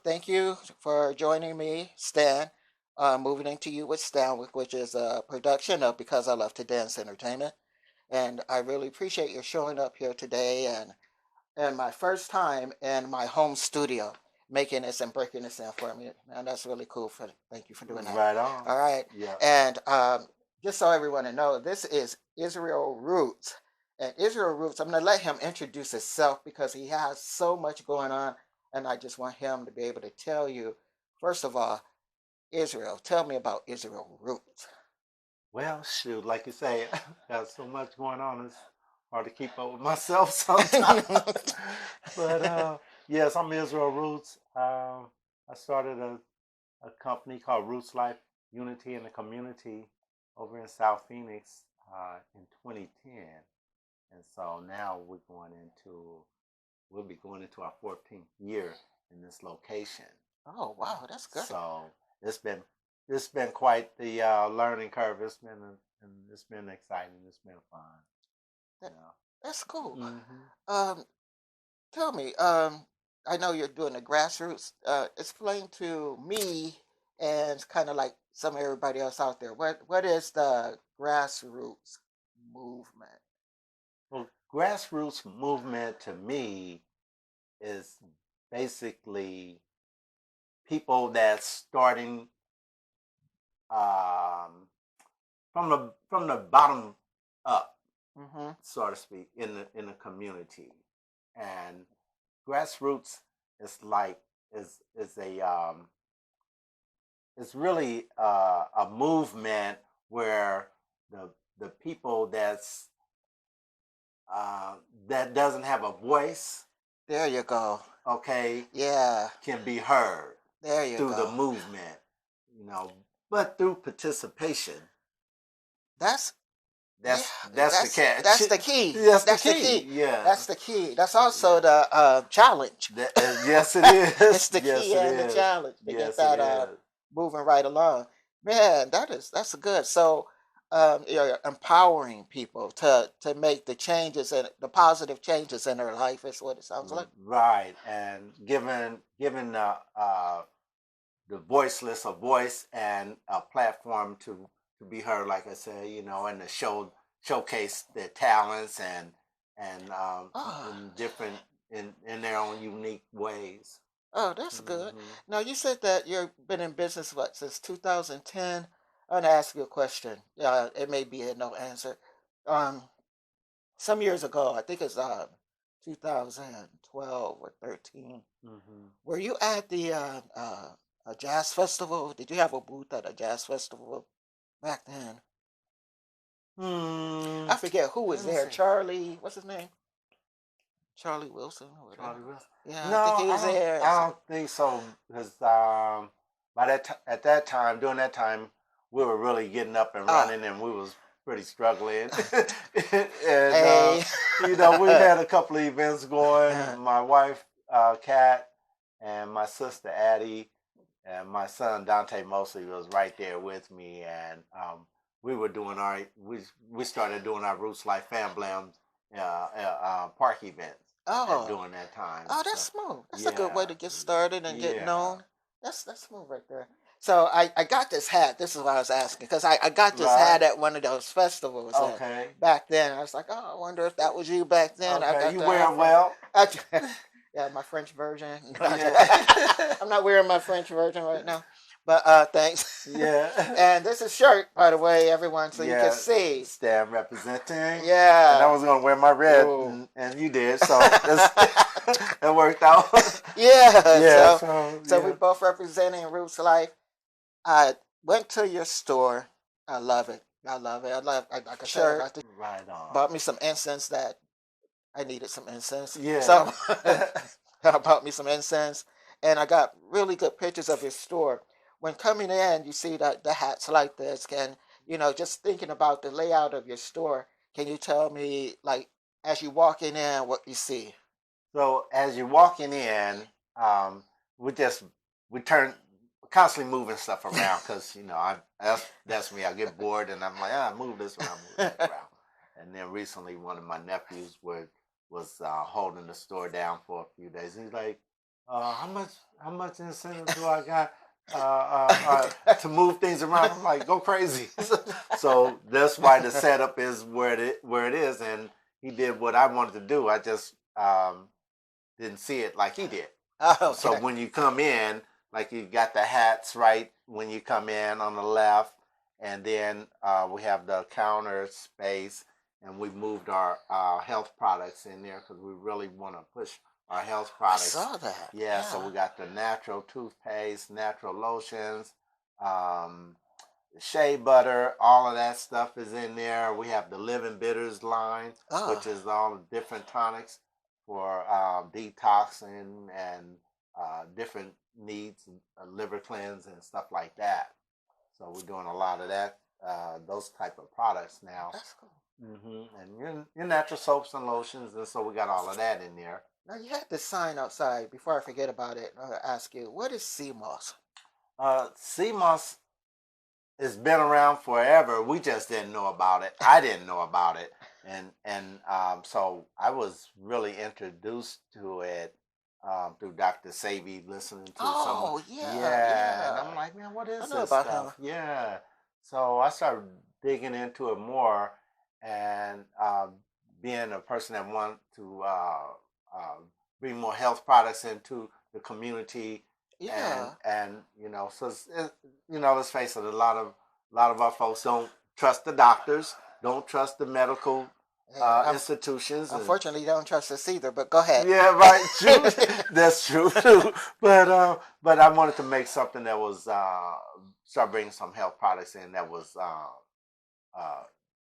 Thank you for joining me, Stan. Moving into you with Stan, which is a production of Because I Love to Dance Entertainment. And I really appreciate your showing up here today and my first time in my home studio making this and breaking this in for me. Man, that's really cool. Thank you for doing that. Right on. All right. Yeah. And just so everyone to know, this is Israel Roots. And Israel Roots, I'm going to let him introduce himself because he has so much going on. And I just want him to be able to tell you, first of all, Israel, tell me about Israel Roots. Well, shoot, like you say, got so much going on. It's hard to keep up with myself sometimes. But yes, I'm Israel Roots. I started a company called Roots Life Unity in the Community over in South Phoenix in 2010, and so now we'll be going into our 14th year in this location. Oh, wow, that's good. So it's been it's been quite the learning curve. It's been exciting. It's been fun. That, You that's cool. know. Um, Tell me, I know you're doing the grassroots. Explain to me and kind of like some everybody else out there. What is the grassroots movement? Well, grassroots movement to me is basically people that's starting um, from the bottom up, Mm-hmm. so to speak, in the community. And grassroots is like is a it's really a movement where the people uh, that doesn't have a voice, There you go. okay, Yeah, can be heard there you through the go. movement, you know, but through participation. That's yeah. That's the catch. That's the key. That's the That's the key. key. Yeah. That's the key. That's also Yeah. the challenge. Yes, it It's is. the Yes, key it and the is. challenge to get Yes, it that is. moving right along. Man, that's good. So you're empowering people to make the changes and the positive changes in their life is what it sounds like. Right, and giving the voiceless a voice and a platform to be heard, like I said, and to showcase their talents and Oh, in different in their own unique ways. oh, that's good. Hmm. Now you said that you've been in business what since 2010. I'm gonna ask you a question. It may be a no answer. Um, some years ago, I think it's 2012 or 13. Hmm. Were you at the a jazz festival? Did you have a booth at a jazz festival back then? Hmm. I forget who was Let me there. see. Charlie, what's his name? Charlie Wilson or whatever. Charlie Wilson. Yeah, I think No, he was there. I don't think so. Because at that time, during that time, we were really getting up and Ah, running, and we was pretty struggling. And hey. we had a couple of events going. My wife, Kat, and my sister Addie, and my son Dante mostly was right there with me, and we were doing we started doing our Roots Life Fan Blam park events Oh, during that time. oh, So that's smooth. That's a good yeah, way to get started and get yeah, known. That's smooth right there. So I got this hat. This is what I was asking because I got this right. hat at one of those festivals and Okay, back then. I was like, oh, I wonder if that was you back then. I okay. got You the wear hat it from. well. Yeah, my French version. Yeah, I'm not wearing my French version right now, but thanks. yeah, And this is shirt, by the way, everyone, so you can yeah. see. Stand representing. And I Yeah. was gonna wear my red, Ooh. and you did, so it worked out. Yeah. Yeah. So So so we yeah. both representing Roots Life. I went to your store. I love it. I love it. I love. Like I said, I Shirt. got the Right on. bought me some incense that I needed some incense. Yeah. So I bought me some incense, and I got really good pictures of your store. When coming in, you see that the hats like this. Can just thinking about the layout of your store? Can you tell me, like, as you walking in, what you see? So as you're walking in, um, we just we turn constantly moving stuff around because I that's me. I get bored and I'm like, move this around, move that around. And then recently, one of my nephews was holding the store down for a few days. He's like, how much incentive do I got to move things around? I'm like, go crazy. So that's why the setup is where it is, and he did what I wanted to do. I just didn't see it like he did. So Okay. when you come in, like you got the hats right when you come in on the left, and then we have the counter space, and we moved our health products in there because we really want to push our health I products. saw that. Yeah, so Yeah. we got the natural toothpaste, natural lotions, um, shea butter, all of that stuff is in there. We have the Living Bitters line, Oh, which is all the different tonics for detoxing and different needs, liver cleanse and stuff like that. So we're doing a lot of that, those type of products now. that's cool. And your natural soaps and lotions, and so we got all of that in there. Now you had this sign outside. Before I forget about it, I'll ask you, what is CMOS? CMOS has been around forever. We just didn't know about it. I didn't know about it, and so I was really introduced to it through Dr. Savy, listening to some. Oh, yeah, Yeah, and I'm yeah. like, man, what I is know this about him. stuff? Yeah, so I started digging into it more, and being a person that wanted to uh, bring more health products into the community, and Yeah. so let's face it, a lot of our folks don't trust the doctors, don't trust the medical Yeah. institutions, and Unfortunately, don't trust us either, but go ahead. yeah, right, true, that's true too. But I wanted to make something that was start bringing some health products in that was uh,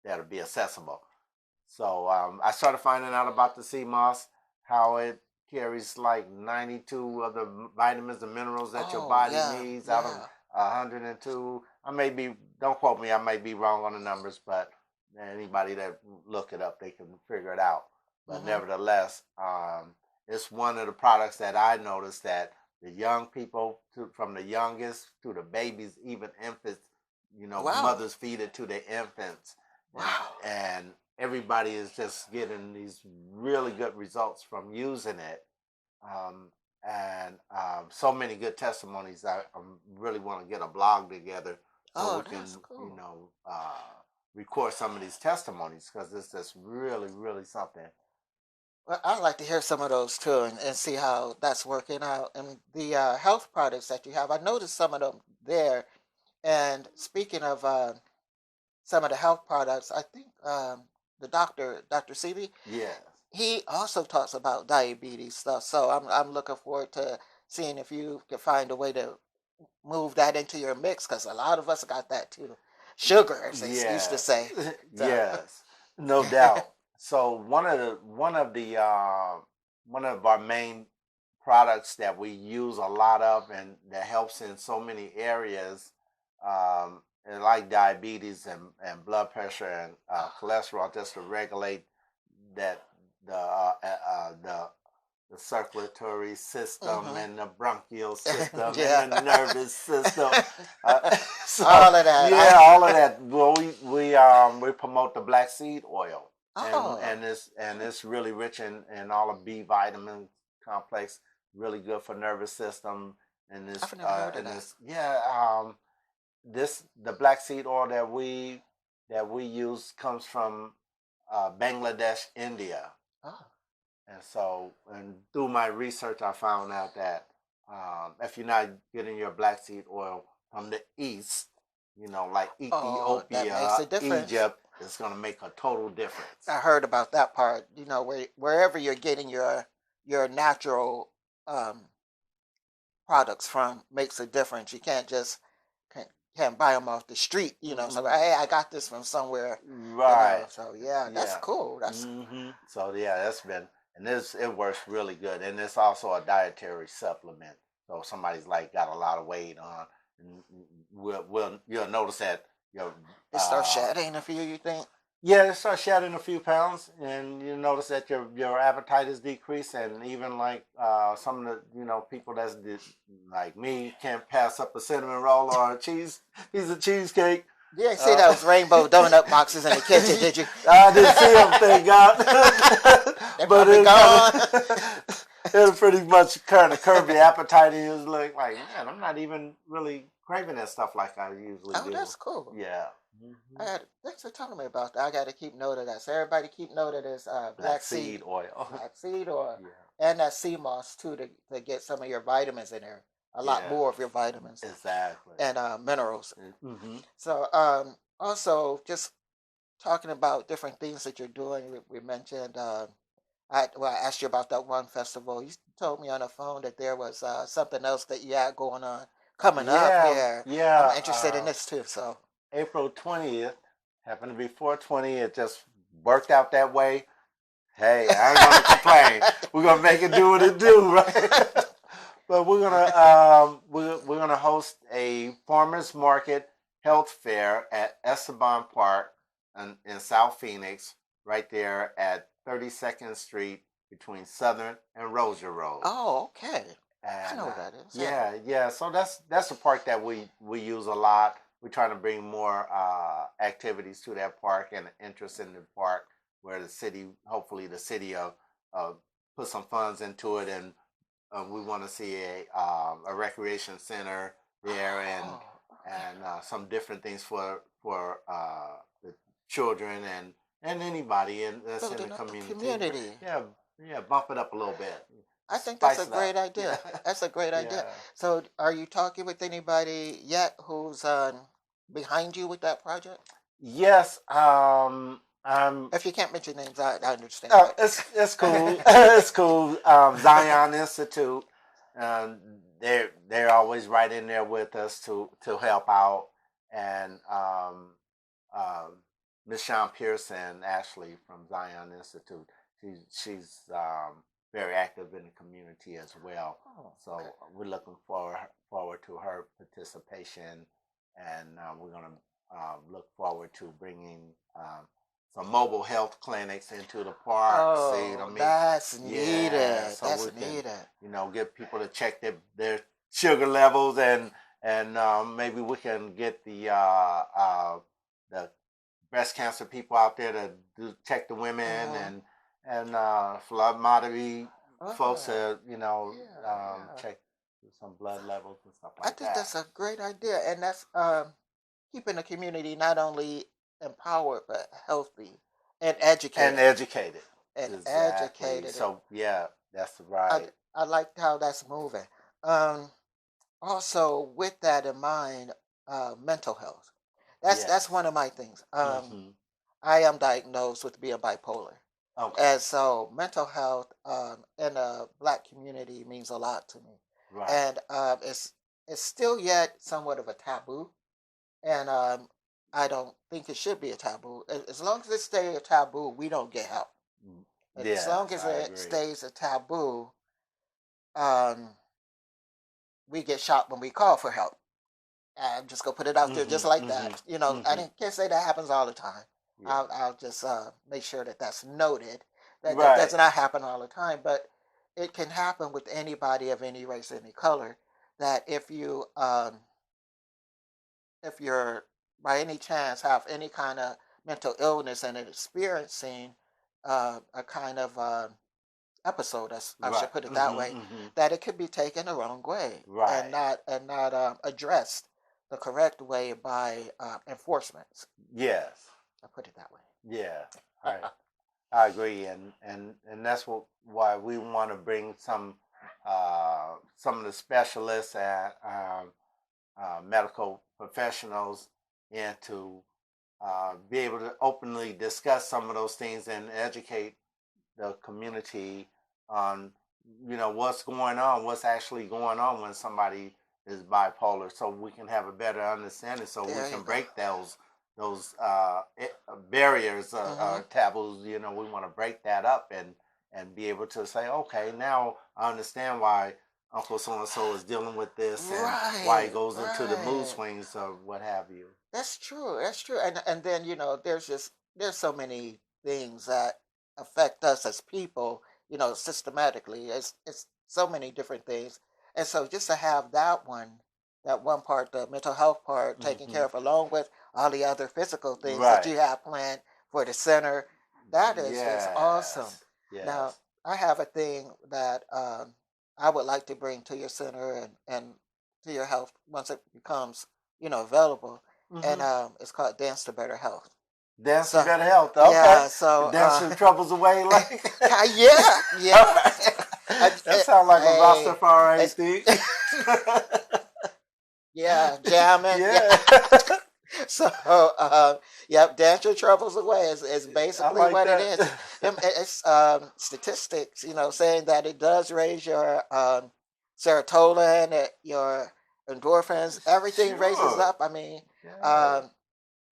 that'll be accessible. So I started finding out about the sea moss, how it carries like 92 of the vitamins and minerals that your Oh, body yeah, needs out of yeah. 102. I may be, don't quote me, I may be wrong on the numbers, but anybody that look it up, they can figure it out. But Mm-hmm. nevertheless, it's one of the products that I noticed that the young people, from the youngest to the babies, even infants, Wow. mothers feed it to their infants, and Wow. and everybody is just getting these really good results from using it. Um, and so many good testimonies. I really want to get a blog together so Oh, we can, that's cool. record some of these testimonies because it's just really, really something. Well, I'd like to hear some of those too and see how that's working out. And the health products that you have, I noticed some of them there. And speaking of some of the health products, I think Dr. Seavey, Yes. he also talks about diabetes stuff. So I'm looking forward to seeing if you can find a way to move that into your mix because a lot of us got that too. Sugar, as they used to Yeah. say. So, Yes. No doubt. So one of our main products that we use a lot of and that helps in so many areas, and like diabetes and blood pressure and cholesterol, just to regulate that the uh, uh, uh, the the circulatory system hmm and the bronchial system and yeah, the nervous system. So all of that. yeah, all of that. Well, we promote the black seed oil, and Oh, and it's really rich in all of B vitamin complex, really good for nervous system. And I've never heard of that. this yeah this the black seed oil that we use comes from Bangladesh, India. Oh, And so, and through my research, I found out that if you're not getting your black seed oil from the east, like oh, that makes Ethiopia, a difference. Egypt, it's going to make a total difference. I heard about that part. Wherever you're getting your natural um, products from makes a difference. You can't buy them off the street. So hey, I got this from somewhere. Right. So yeah, that's Yeah. cool. That's So yeah, that's been, and it works really good, and it's also a dietary supplement. So if somebody's like got a lot of weight on, and you'll notice that your it starts shedding a few. You think? yeah, it starts shedding a few pounds, and you notice that your appetite is decreased, and even like some of the people like me can't pass up a cinnamon roll or a piece of cheesecake. Yeah, see Uh, those rainbow donut boxes in the kitchen? Did you? I didn't see them, thank God. They're But probably it gone. kind of It'll pretty much kind of curb your appetite, and you just look like, man, I'm not even really craving that stuff like I usually Oh, do. that's cool. Yeah. Hmm. Thanks for telling me about that. I got to keep note of that. So everybody keep note of this Black seed oil. black seed oil, Yeah. and that sea moss too to get some of your vitamins in there. A lot Yeah. more of your vitamins Exactly. and minerals. Mm-hmm. So also just talking about different things that you're doing. We mentioned I asked you about that one festival. You told me on the phone that there was something else that you had going on coming up Yeah. here. I'm Yeah. interested in this too. So April 20th happened to be 420. It just worked out that way. Hey, I ain't gonna complain. We're gonna make it do what it do, right? But we're gonna host a farmers market health fair at Esteban Park in South Phoenix, right there at 32nd Street between Southern and Rozier Road. oh, okay. I And know what that is. Yeah. yeah, yeah. So that's a park that we use a lot. We're trying to bring more activities to that park and interest in the park, where the city, hopefully, the city uh, put some funds into it, and we want to see a recreation center there, Oh, okay. and some different things for the children and anybody that's in the Building up the community. community. Yeah, yeah, bump it up a little bit, I think that's a spice it great up. idea. Yeah, That's a great idea. yeah. So, are you talking with anybody yet who's behind you with that project? Yes. I'm. If you can't mention names, I understand that too. It's cool. It's cool. Zion Institute. Um, they're always right in there with us to help out, and um, Miss Sean Pearson, Ashley from Zion Institute. She's very active in the community as well. Oh, So okay. we're looking forward to her participation, and we're gonna look forward to bringing some mobile health clinics into the park. See what I Oh, mean? that's Yeah, needed. so That's we can needed. get people to check their sugar levels, and maybe we can get the breast cancer people out there to check the women, Uh-huh. and phlebotomy folks Uh-huh. to Yeah, yeah. check some blood levels and stuff I like think that. that's a great idea, and that's keeping the community not only empowered but healthy and And educated. educated. And Exactly. educated. So yeah, that's I right. I like how that's moving. Um, Also, with that in mind, mental health. That's Yes. one of my things. Mm-hmm. I am diagnosed with being bipolar, Okay. and so mental health in the Black community means a lot to me, Right. and it's still yet somewhat of a taboo, and I don't think it should be a taboo. As long as it stays a taboo, we don't get help. Mm. As long Yes, as I it agree. stays a taboo, um, we get shot when we call for help. I'm just gonna put it out there Mm-hmm. just like Mm-hmm. that. I Mm-hmm. can't say that happens all the time. Yeah. I'll just make sure that that's noted. That Right. does not happen all the time, but it can happen with anybody of any race, any color. That if you're by any chance have any kind of mental illness and experiencing a kind of episode, I Right. should put it that Mm-hmm. way, Mm-hmm. that it could be taken the wrong way Right. and not addressed the correct way by enforcement. Yes. I put it that way. Yeah. I agree, and that's why we want to bring some of the specialists and medical professionals in to be able to openly discuss some of those things and educate the community on what's going on, what's actually going on when somebody is bipolar, so we can have a better understanding, so we There you can go. break those barriers Hmm. or taboos. We want to break that up and be able to say, okay, now I understand why Uncle so and so is dealing with this, and why he Right, goes into the mood right. swings or what have you. That's true. That's true. And then there's so many things that affect us as people. Systematically. It's so many different things, and so just to have that one part, the mental health part, taken care Hmm. of, along with all the other physical things that Right. you have planned for the center, that is just awesome. Yes. Now, Yes. I have a thing that I would like to bring to your center and to your health once it becomes, available. And Hmm. it's called Dance to Better Health. Dance to So, better health. Okay. yeah, so, Dance your troubles away, like. yeah, All yeah. right. I, That sounds like a hey, Rastafari it, thing. yeah, jamming, yeah. Yeah. So, yep, dance your troubles away is I basically like what it that. is. It's statistics, saying that it does raise your serotonin, your endorphins, everything raises Sure. up. I mean, Yeah. um,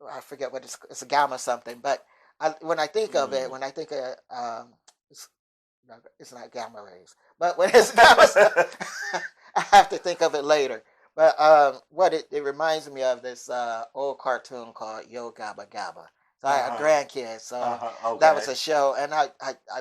I forget what it's a gamma something, but when I think of it, Mm. when I think of it's, no, it's not gamma rays, but when it's gamma stuff, I have to think of it later. But what it reminds me of this old cartoon called Yo Gabba Gabba. So I have Uh-huh. grandkids, so that was Okay. a show, and I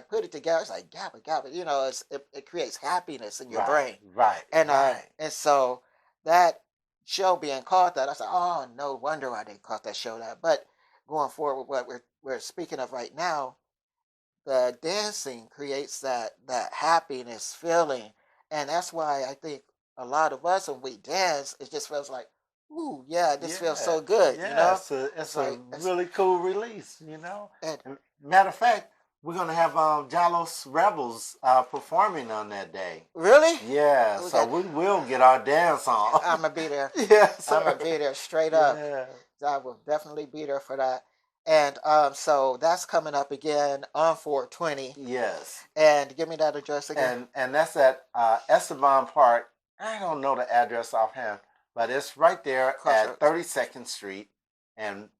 put it together. It's like Gabba Gabba, it creates happiness in your Right. brain, Right. Right. and so that show being called that, I said, oh, no wonder why they called that show that. But going forward, what we're speaking of right now, the dancing creates that happiness feeling, and that's why I think a lot of us when we dance, it just feels like, ooh, yeah, this feels Yeah, so good, yeah, It's it's a like really cool release, you know. and And matter of fact, we're gonna have Jalos Rebels performing on that day. really, Yeah, we so got. we will get our dance on. I'm gonna be there. Yeah, I'm sir. gonna be there straight up. Yeah. I will definitely be there for that. And so that's coming up again on 420. Yes. And give me that address again. And that's at Esteban Park. I don't know the address offhand, but it's right there at Crossroads. 32nd Street and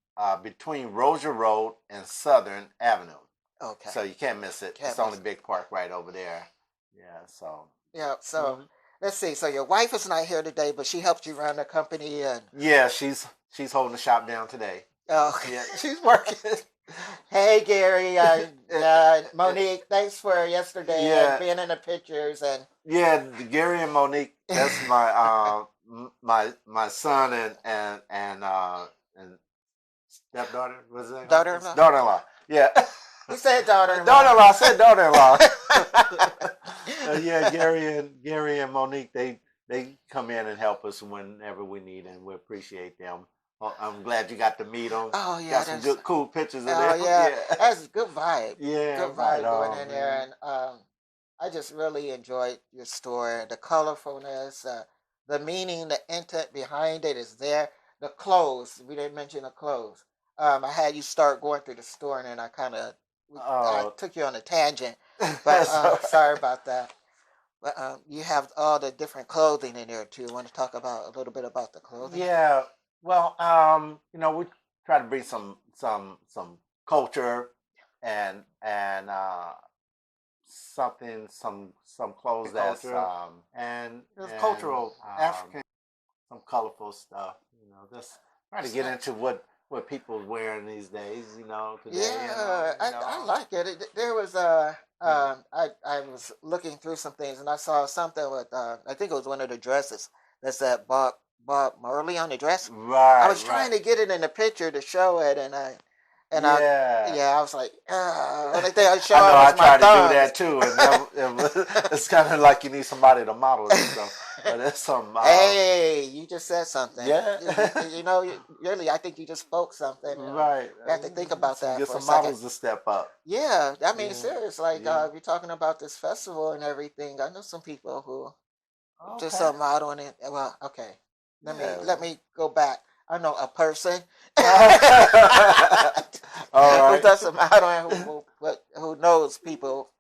between Rozier Road and Southern Avenue. Okay. So you can't miss it. It's Can't the only miss big park right over there. Yeah. So. it. Yeah. So Mhm. let's see. So your wife is not here today, but she helped you run the company and Yeah, she's holding the shop down today. oh, Yeah, she's working. hey Gary, Monique, thanks for yesterday and Yeah, being in the pictures and yeah. Gary and Monique. That's my my son and stepdaughter. Was it? daughter-in-law. Daughter-in-law. Yeah. He said daughter-in-law. Daughter-in-law. I said daughter-in-law. Yeah, Gary and Monique. They come in and help us whenever we need, and we appreciate them. I'm glad you got to meet them. Oh yeah, Got some that's good, cool pictures of oh them. yeah, Yeah. that's good vibe. Yeah. Good Right vibe going on, in there, man. and I just really enjoyed your story. The colorfulness, the meaning, the intent behind it is there. The clothes, we didn't mention the clothes. I had you start going through the store, and then I Oh, took you on a tangent, but that's all sorry right. about that. But you have all the different clothing in there too. Want to talk about a little bit about the clothing? Yeah. Well, we try to bring some culture and some The clothes that's culture. and It's and cultural, African, some colorful stuff. Just try to it's get not. into what people's wearing these days. Today. Yeah, I like it. There was I was looking through some things and I saw something with I think it was one of the dresses that said Bob Marley on the dress. I Right, was trying right. to get it in the picture to show it, and I Yeah. yeah I was like only thing I I know showing I was my try to do thumbs. that too, and it's kind of like you need somebody to model it. So, but it's some, Hey, you just said something. yeah, Really, I think you just spoke something. right. You have to think about that Get for a some second. models to step up. Yeah, I mean, Yeah, serious. Like, yeah. if you're talking about this festival and everything, I know some people who just Okay. some modeling it. Well, okay, Yeah. let me go back. I know a person All who right. does some modeling, who knows people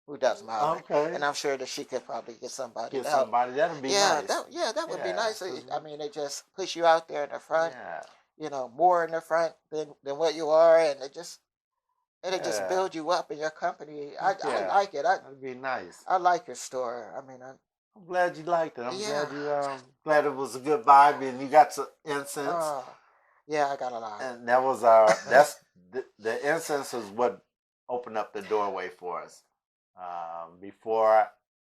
who does modeling, Okay. and I'm sure that she could probably get somebody Get to help. somebody. That'll be nice. Yeah, that would be Yeah. nice. I mean, they just push you out there in the front, Yeah. more in the front than what you are, and it just Yeah. build you up in your company. Heck I yeah. like it. That'd be nice. I like your store. I mean, I'm glad you liked it. I'm yeah. glad it was a good vibe and you got some incense. Oh, yeah, I got a lot. And that was our that's the incense is what opened up the doorway for us. Before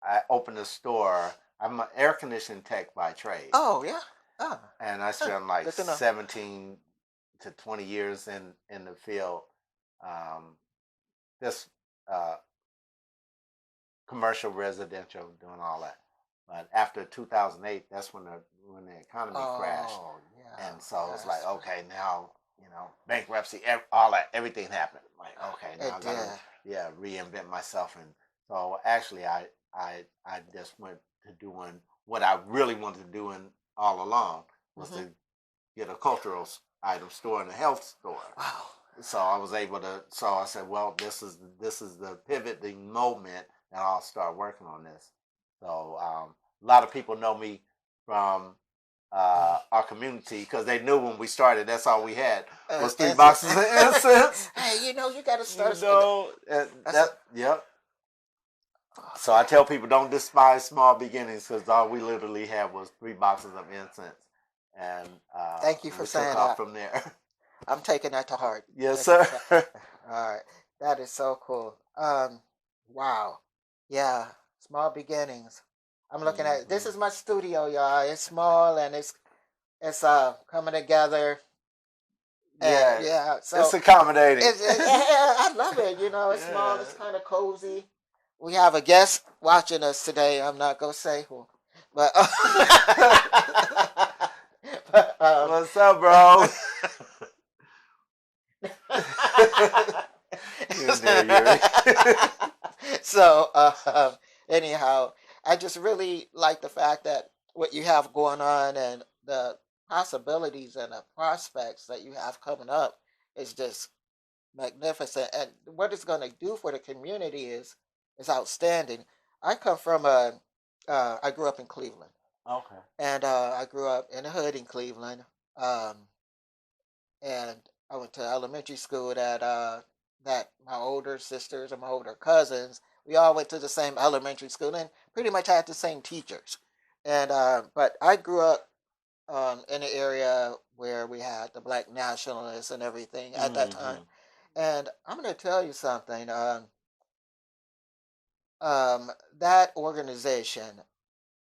I opened the store, I'm an air conditioning tech by trade, Oh, yeah. Oh, and I spent like good to know. 17 to 20 years in the field. Um, this uh, commercial, residential, doing all that. But after 2008, that's when the economy crashed, Oh, yeah. and so it's like, Yes. okay, now bankruptcy, all that, everything happened. Like, okay, now It I gotta, did. yeah, reinvent myself, and so actually, I just went to doing what I really wanted to do all along was Hmm. to get a cultural item store and a health store. Wow. So I was able to. So I said, well, this is the pivoting moment, and I'll start working on this. So a lot of people know me from our community because they knew when we started. That's all we had was three Incense. boxes of incense. Hey, you got to You start. know, and That's a, yep. So I okay. tell people don't despise small beginnings because all we literally had was three boxes of incense, and Thank you for we took saying off that. from there. I'm taking that to heart. Yes, Thank you sir. for that. All right. That is so cool. Wow. Yeah. Small beginnings. I'm looking at this Hmm. is my studio, y'all. It's small and it's coming together. And Yeah, yeah, it's so accommodating. I love it. It's small, Yeah. it's kind of cozy. We have a guest watching us today. I'm not gonna say who, but but What's up, bro? You in there, Yuri? so anyhow, I just really like the fact that what you have going on and the possibilities and the prospects that you have coming up is just magnificent. And what it's going to do for the community is outstanding. I come from I grew up in Cleveland, Okay. and I grew up in a hood in Cleveland. Um, and I went to elementary school that my older sisters and my older cousins, we all went to the same elementary school and pretty much had the same teachers. And but I grew up in an area where we had the black nationalists and everything at that time. Hmm. And I'm going to tell you something. That organization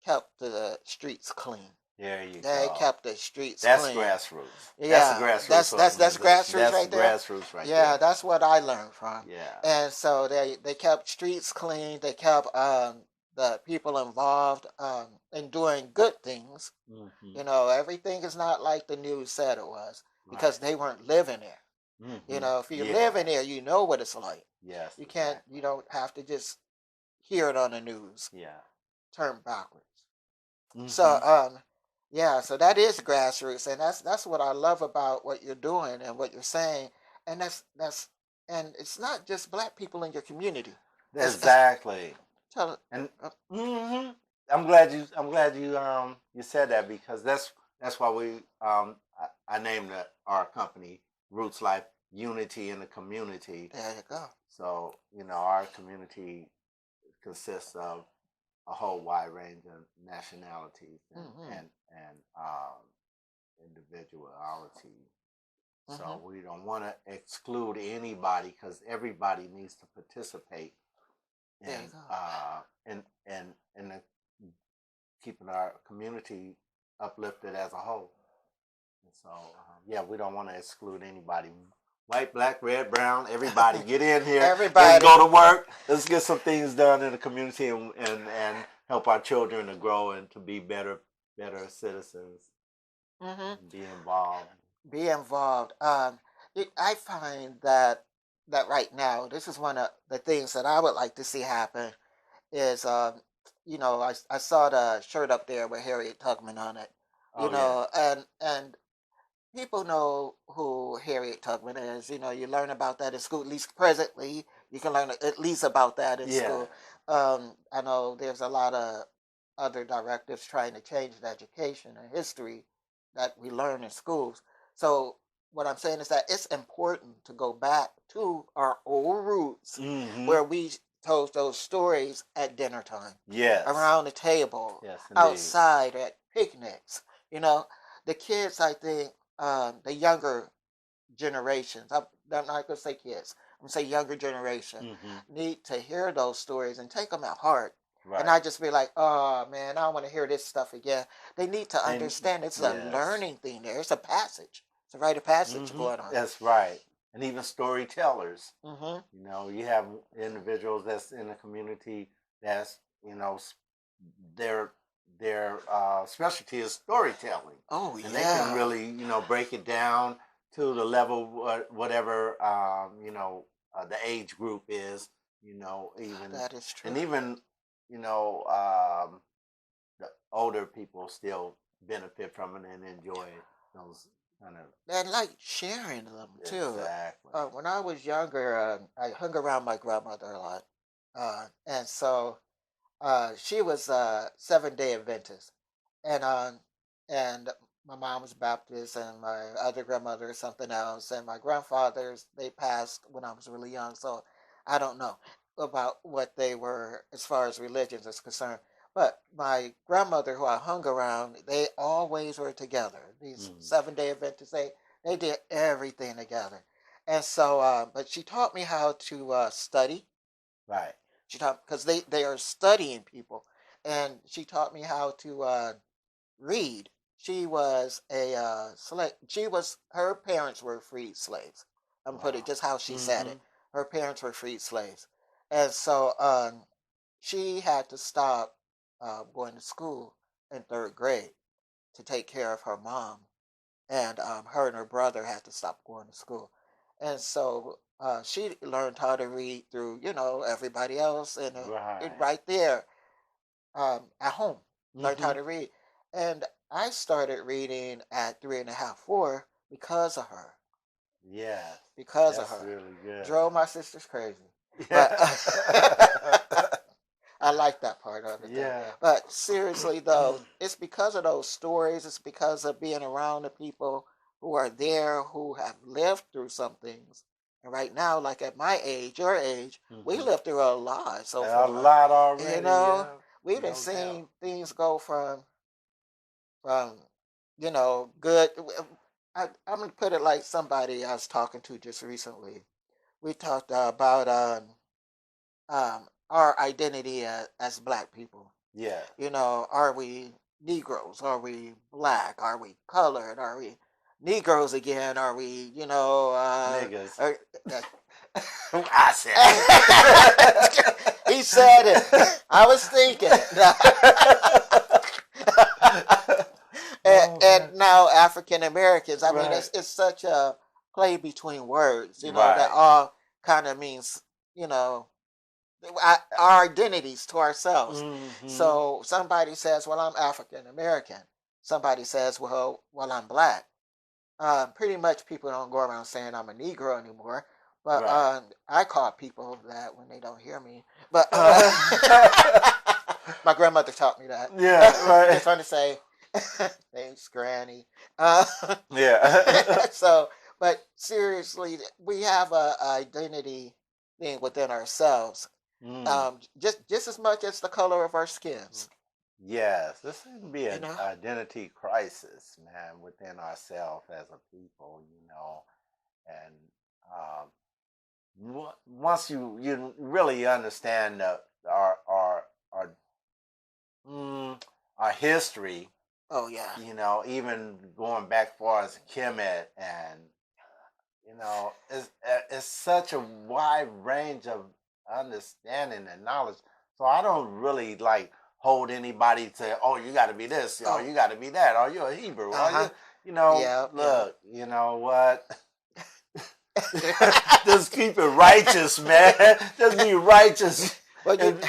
kept the streets clean. There you They go. kept the streets That's clean. grassroots. That's a Yeah, grassroots that's organization. grassroots That's right there. grassroots right Yeah, there. that's what I learned from. Yeah. And so they kept streets clean. They kept the people involved in doing good things. Hmm. Everything is not like the news said it was because Right. they weren't living there. Hmm. If you live in Yeah. there, you know what it's like. Yes, You can't. You exactly. don't have to just hear it on the news. Yeah. Turn backwards. So Hmm. yeah, so that is grassroots, and that's what I love about what you're doing and what you're saying, and that's and it's not just black people in your community. It's Exactly. tell, And uh, hmm I'm glad you said that because that's why I named our company Roots Life Unity in the Community. there you go. So our community consists of a whole wide range of nationalities and Mm-hmm. individuality. Mm-hmm. So we don't want to exclude anybody because everybody needs to participate There you in go. in keeping our community uplifted as a whole. And so yeah, we don't want to exclude anybody. White, black, red, brown, everybody get in here. Let's Everybody. go to work. Let's get some things done in the community and help our children to grow and to be better citizens Mm-hmm. and be involved. Be involved. I find that right now, this is one of the things that I would like to see happen. Is I saw the shirt up there with Harriet Tubman on it. Oh yeah. And people know who Harriet Tubman is. You learn about that in school. At least presently, you can learn at least about that in Yeah. school. I know there's a lot of other directives trying to change the education and history that we learn in schools. So what I'm saying is that it's important to go back to our old roots Mm-hmm. where we told those stories at dinner time, Yes. around the table, Yes, indeed. outside at picnics. You know, the kids, I think, the younger generations, I'm not going to say kids, I'm going to say younger generation, Mm-hmm. need to hear those stories and take them at heart. And Right. not just be like, oh man, I don't want to hear this stuff again. They need to And understand it's a yes. learning thing there. It's a passage. It's a rite of passage Mm-hmm. going on. That's right. And even storytellers. Mm-hmm. You have individuals that's in the community that's their specialty is storytelling, Oh and they can yeah, really break it down to the level whatever the age group is. Even that is true. and even the older people still benefit from it and enjoy those kind of And like sharing them too. exactly. When I was younger, I hung around my grandmother a lot, and so she was a 7 Day Adventist, and my mom was Baptist, and my other grandmother is something else, and my grandfathers they passed when I was really young, so I don't know about what they were as far as religions is concerned. But my grandmother, who I hung around, they always were together. These Mm, 7 Day Adventists, they did everything together, and so but she taught me how to study. right. She taught because they are studying people, and she taught me how to read. She was a slave. She was her parents were freed slaves. I'm put it Wow. just how she said Mm-hmm. it. Her parents were freed slaves, and so she had to stop going to school in 3rd grade to take care of her mom, and her and her brother had to stop going to school, and so she learned how to read through everybody else, and Right. right there at home learned how Mm-hmm. to read, and I started reading at 3 and a half, 4 Yes. because of That's her. really good. Drove my sisters crazy, but Yeah. I like that part of it though. Yeah. But seriously though, it's because of those stories. It's because of being around the people who are there, who have lived through some things. And right now, like at my age, your age, we Mm-hmm. lived through a lot so A far. lot And, you already, know, yeah. we've been No doubt. seeing things go from good. I'm gonna put it like somebody I was talking to just recently. We talked about our identity as Black people. Yeah. Are we Negroes? Are we Black? Are we colored? Are we Negroes again? Are we, Niggas. uh, I said it. he said it. I was thinking it. and, Oh man. and now African Americans. I mean, Right. it's such a play between words, that Right. all kind of means, you know, our identities to ourselves. Mm-hmm. So somebody says, "Well, I'm African American." Somebody says, "Well, I'm Black." Pretty much, people don't go around saying I'm a Negro anymore. But Right. I call people that when they don't hear me. But my grandmother taught me that. Yeah, Just right. trying to say, "Thanks, Granny." Uh, Yeah. so, but seriously, we have a identity thing within ourselves, Mm. just as much as the color of our skins. Yes, this seems to be You an know? identity crisis, man, within ourselves as a people, and once you really understand our mm, our history, Oh yeah. even going back far as Kemet, and it's such a wide range of understanding and knowledge. So I don't really like hold anybody to, oh, you got to be this, or Oh. you got to be that, or you're a Hebrew, Uh or huh. Yeah. Yeah. look, you know what? Just keep it righteous, man. Just be righteous. well, And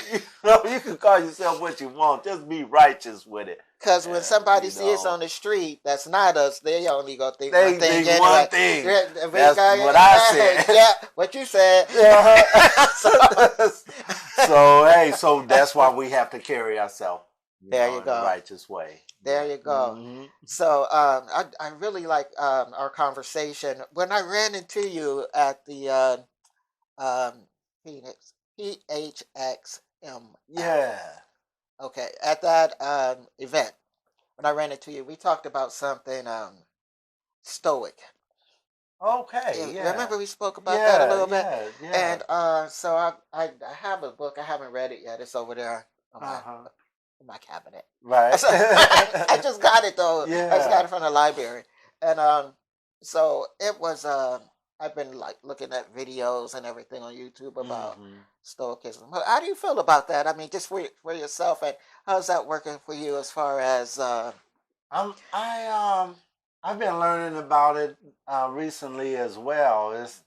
you can call yourself what you want. Just be righteous with it. because when And somebody sees us on the street, that's not us. They only gonna think one they thing think anyway. one thing. Yeah, That's what I said. yeah, what you said. so, So hey, so that's why we have to carry ourselves, there you in a go. righteous way. There Yeah. you go. Hmm. So I really like our conversation. When I ran into you at the Phoenix PHXMF, Yeah. okay, at that event, when I ran into you, we talked about something stoic. Okay. Yeah. Remember we spoke about that a Yeah. little bit, Yeah. Yeah. and so I have a book. I haven't read it yet. It's over there on Uh huh. my cabinet. Right. So I just got it though. I just got Yeah. it from the library, and so it was. I've been like looking at videos and everything on YouTube about Mm-hmm. stoicism. How do you feel about that? I mean, just for yourself, and how's that working for you as far as I've been learning about it recently as well. It's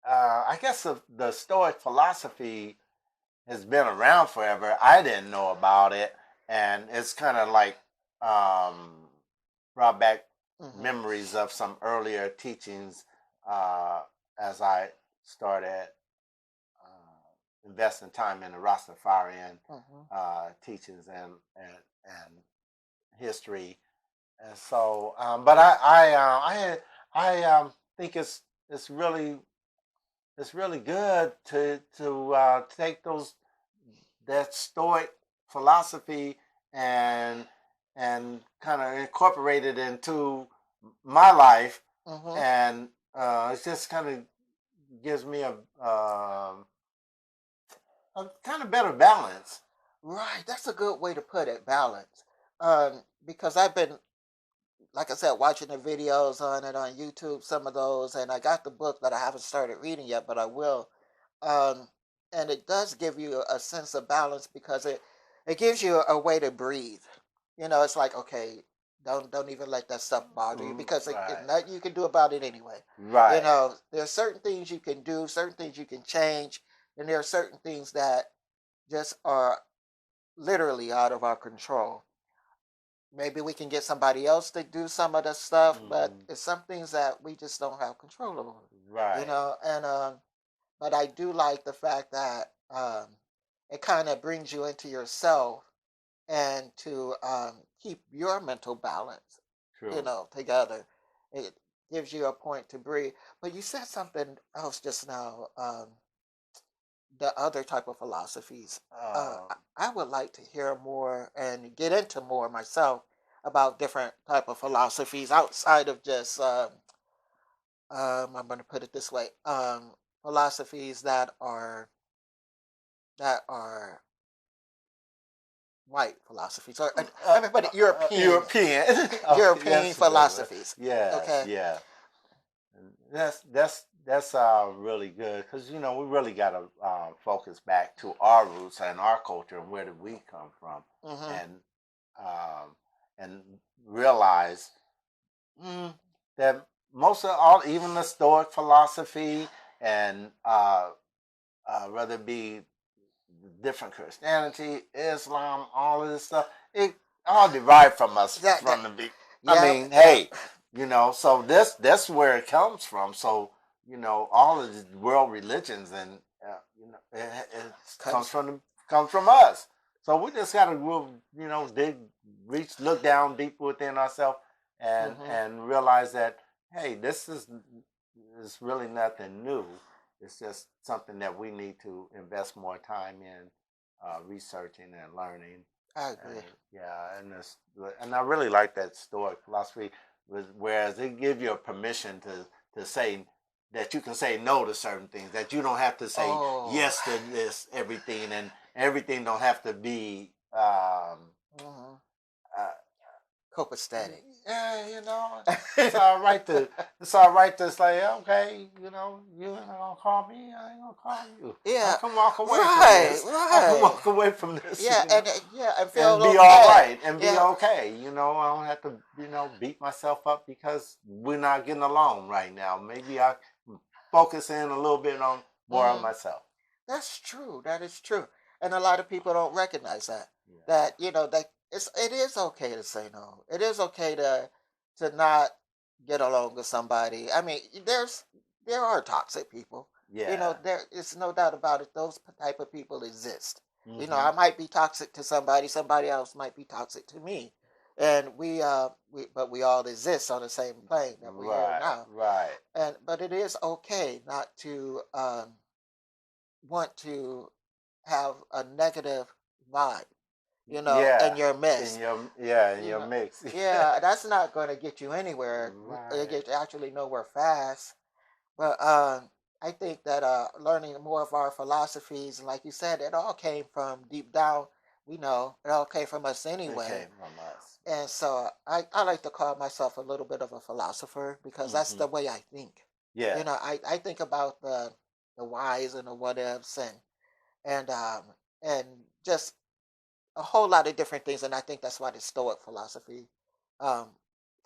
I guess the Stoic philosophy has been around forever. I didn't know about it, and it's kind of like um, brought back hmm memories of some earlier teachings uh, as I started investing time in the Rastafarian hmm teachings and history. And so, but I think it's really it's really good to take that Stoic philosophy and and kind of incorporate it into my life, hmm and it just kind of gives me a kind of better balance. right? That's a good way to put it, balance. Because I've been, like I said, watching the videos on it on YouTube, some of those, and I got the book that I haven't started reading yet, but I will. Um, and it does give you a sense of balance because it gives you a way to breathe. You know, it's like, okay, don't even let that stuff bother you because it Right, nothing you can do about it anyway. You right, know, there's certain things you can do, certain things you can change, and there are certain things that just are literally out of our control. Maybe we can get somebody else to do some of the stuff, but hmm it's some things that we just don't have control over. You right, know, and but I do like the fact that it kind of brings you into yourself and to keep your mental balance, you true. know, together. It gives you a point to breathe. But you said something else just now. The other type of philosophies. Um, I would like to hear more and get into more myself about different type of philosophies outside of just. I'm going to put it this way: philosophies that are white philosophies, or everybody European European. Okay, European that's a good one. philosophies. Yes, Okay. yeah. And that's really good because we really got to focus back to our roots and our culture and where did we come from, Mm-hmm. and um, and realize mm, that most of all, even the Stoic philosophy and whether it be different Christianity, Islam, all of this stuff, it all derived from us That. from the big. I Yep. mean, Yep. hey, so that's where it comes from. So all of the world religions and it comes Comes. comes from us. So we just gotta dig, reach, look down deep within ourselves Mm-hmm. and realize that hey, this is really nothing new. It's just something that we need to invest more time in researching and learning. I And agree. yeah, and I really like that Stoic philosophy, whereas it gives you a permission to say that you can say no to certain things, that you don't have to say Oh. yes to this everything, and everything don't have to be Mm-hmm. uh, Copacetic. yeah, it's all right to say, okay, you ain't gonna call me, I ain't gonna call you. I Yeah. can walk away from Right. this. I can Right. walk away from this, Yeah. And yeah, I and feel be all okay. right and be Yeah. okay. I don't have to, beat myself up because we're not getting along right now. Maybe I focus in a little bit on more on Mm-hmm. myself. That's true. That is true. And a lot of people don't recognize that. Yeah. That that it is okay to say no. It is okay to not get along with somebody. I mean, there are toxic people. Yeah. There is no doubt about it. Those type of people exist. Mm-hmm. I might be toxic to somebody. Somebody else might be toxic to me, and but we all exist on the same plane that we're here Right. now. Right. But it is okay not to want to have a negative vibe, in Yeah. your mess. In your mix. Yeah, that's not going to get you anywhere. Right. Get actually nowhere fast. But I think that learning more of our philosophies, and like you said, it all came from deep down. We know it all came from us It anyway. came from us. And so I like to call myself a little bit of a philosopher because that's Mm-hmm. the way I think. Yeah. I think about the whys and the what ifs and and just a whole lot of different things, and I think that's why the Stoic philosophy um,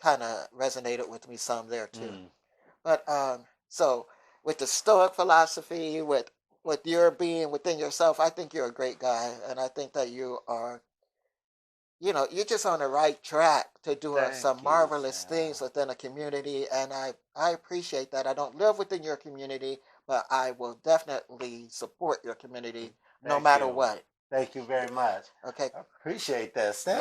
kind of resonated with me some there too. Mm. But so with the Stoic philosophy, with your being within yourself, I think you're a great guy, and I think that you are, you're just on the right track to doing some Thank you, marvelous things Sam. within a community, and I appreciate that. I don't live within your community, but I will definitely support your community no Thank matter you. what. Thank you very much. Okay, I appreciate that, Stan.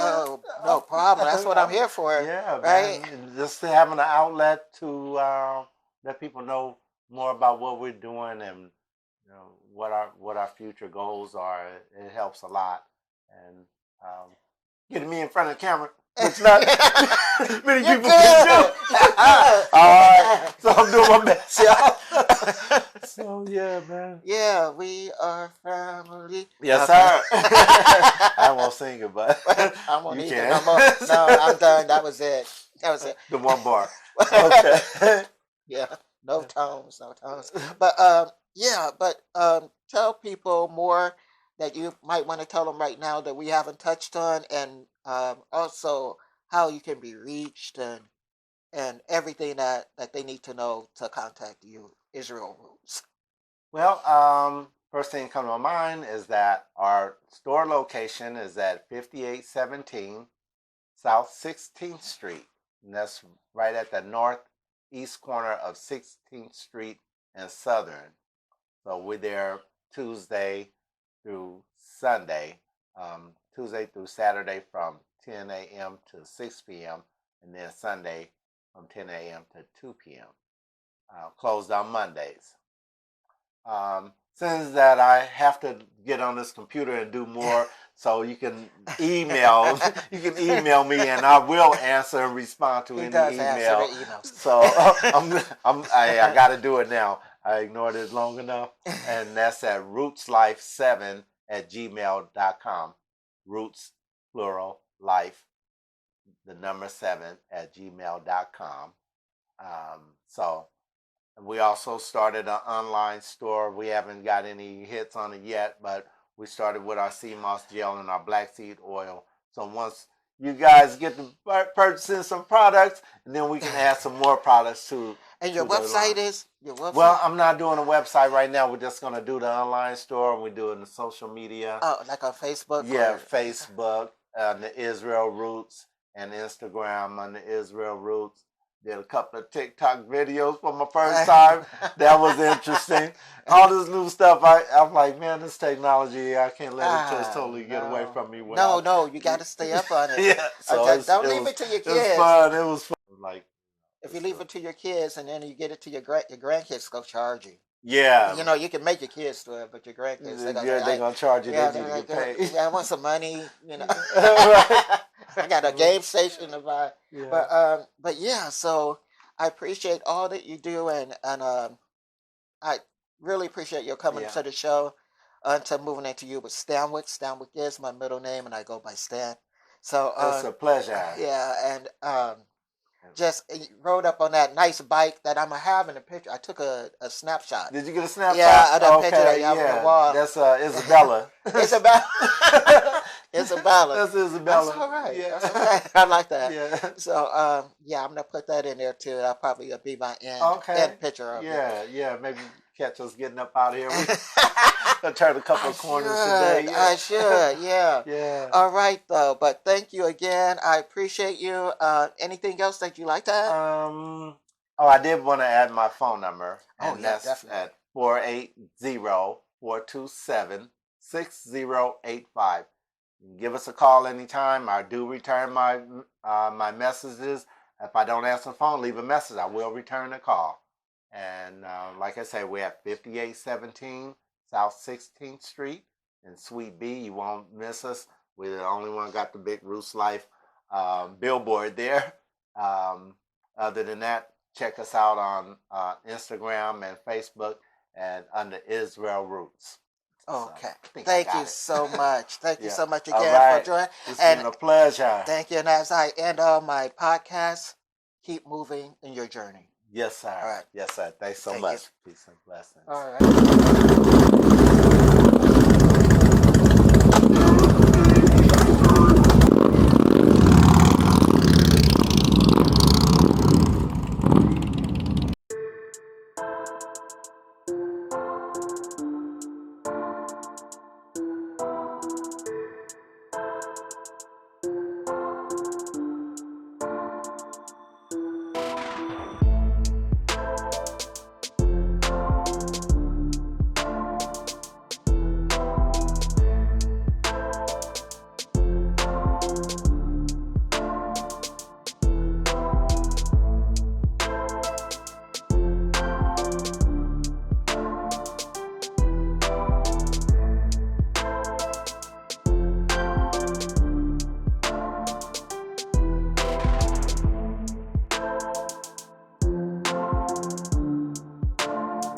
no problem. That's what I'm here for, Yeah, right? man. And just having an outlet to let people know more about what we're doing and what our future goals are. It helps a lot. And um, getting me in front of the camera, which not many You're people can good. do. You're good. All right, so I'm doing my best, y'all. So yeah, man. Yeah, we are family. Yes, Okay. sir. I won't sing it, but I won't you either can. no more. No, I'm done. That was it. That was it. The one bar. Okay. Yeah, no tones, no tones. But yeah, but tell people more that you might want to tell them right now that we haven't touched on, and also how you can be reached and everything that they need to know to contact you, Israel Roots. Well, first thing that comes to my mind is that our store location is at 5817 South 16th Street. And that's right at the northeast corner of 16th Street and Southern. So we're there Tuesday through Sunday, Tuesday through Saturday from 10 a.m. to 6 p.m. and then Sunday from 10 a.m. to 2 p.m. Closed on Mondays. Since that I have to get on this computer and do more, so email you can email me and I will answer and respond to He any does answer the email. emails. So I got to do it now. I ignored it long enough, and that's at rootslife7@gmail.com. Roots plural life the number 7 at gmail.com. So we also started an online store. We haven't got any hits on it yet, but we started with our sea moss gel and our black seed oil. So once you guys get to purchasing some products, and then we can add some more products And your to the website line. is your website? Well, I'm not doing a website right now. We're just gonna do the online store, and we're doing the social media. Oh, like on Facebook? Yeah, Or... Facebook, the Israel Roots, and Instagram on the Israel Roots. Did a couple of TikTok videos for my first time. That was interesting. All this new stuff, I'm like, man, this technology, I can't let it just totally get away from me. No, you got to stay up on it. Yeah, so Don't leave it to your it was kids. fun. It was fun. Like, If you leave it to your kids and then you get it to your grandkids, go charge you. yeah, You can make your kids do it, but your grandkids, they're gonna, they're gonna charge you. yeah, They need they're to get like, paid. yeah, I want some money. Right. I got a game station to buy. Yeah. But yeah, so I appreciate all that you do, and I really appreciate your coming Yeah. to the show. To moving into you with Stanwick. Stanwick is my middle name, and I go by Stan. So It's a pleasure. yeah, and just rode up on that nice bike that I'm having a picture. I took a snapshot. Did you get a snapshot? Yeah, of that okay, picture that you have on the wall. That's Isabella. Isabella. Isabella. That's Isabella. That's all right. Yeah. That's okay. I like that. Yeah. So yeah, I'm gonna put that in there too. That'll probably be my end picture of it. Yeah. Maybe catch us getting up out of here. I'll turn a couple of corners today. today. I should. Yeah. Yeah. All right, though. But thank you again. I appreciate you. Anything else that you like to add? I did want to add my phone number, Oh, and yeah, that's definitely. at 480-427-6085. Give us a call anytime. I do return my messages. If I don't answer the phone, leave a message. I will return the call. And like I said, we're at 5817 South 16th Street in Suite B. You won't miss us. We're the only one got the big Roots Life billboard there. Other than that, check us out on Instagram and Facebook and under Israel Roots. Okay. So, thank you so much. Thank you so much again right. for joining. It's been a pleasure. Thank you. And as I end all my podcasts, keep moving in your journey. Yes, sir. All right. Yes, sir. Thanks so Thank you. much. Peace and blessings. All right.